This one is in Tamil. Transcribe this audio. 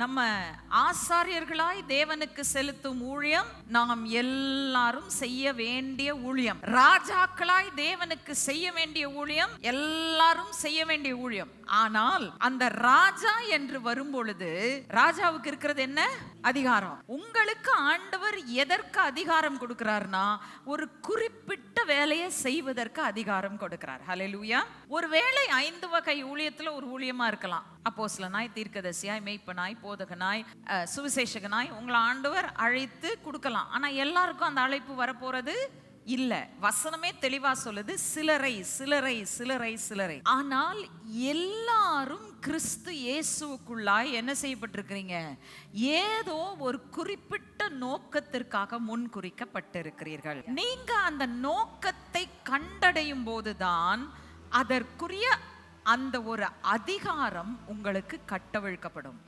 நம்ம ஆசாரியர்களாய் தேவனுக்கு செலுத்தும் ஊழியம் நாம் எல்லாரும் செய்ய வேண்டிய ஊழியம். ராஜாக்களாய் தேவனுக்கு செய்ய வேண்டிய ஊழியம் எல்லாரும் செய்ய வேண்டிய ஊழியம். ஆனால் அந்த ராஜா என்று வரும் பொழுது ராஜாவுக்கு இருக்கிறது என்ன? அதிகாரம். உங்களுக்கு ஆண்டவர் எதற்கு அதிகாரம் கொடுக்கிறார்னா, ஒரு குறிப்பிட்ட வேலையை செய்வதற்கு அதிகாரம் கொடுக்கிறார். ஹல்லேலூயா. ஒருவேளை 5 வகை ஊழியத்துல ஒரு ஊழியமா இருக்கலாம். அப்போஸ்தலனாய், தீர்க்கதரிசியாய், மேய்ப்பனாய், போதகனாய், சுவிசேஷகனாய் உங்களை ஆண்டவர் அழைத்து கொடுக்கலாம். ஆனா எல்லாருக்கும் அந்த அழைப்பு வரப்போறது இல்ல. வசனமே தெளிவா சொல்லுது, சிலரை சிலரை சிலரை சிலரை. ஆனால் எல்லாரும் கிறிஸ்து இயேசுவுக்குள்ளாய் என்ன செய்யப்பட்டிருக்கிறீங்க? ஏதோ ஒரு குறிப்பிட்ட நோக்கத்திற்காக முன்குறிக்கப்பட்டிருக்கிறீர்கள். நீங்க அந்த நோக்கத்தை கண்டடையும் போதுதான் அதற்குரிய அந்த ஒரு அதிகாரம் உங்களுக்கு கட்டவிழ்க்கப்படும்.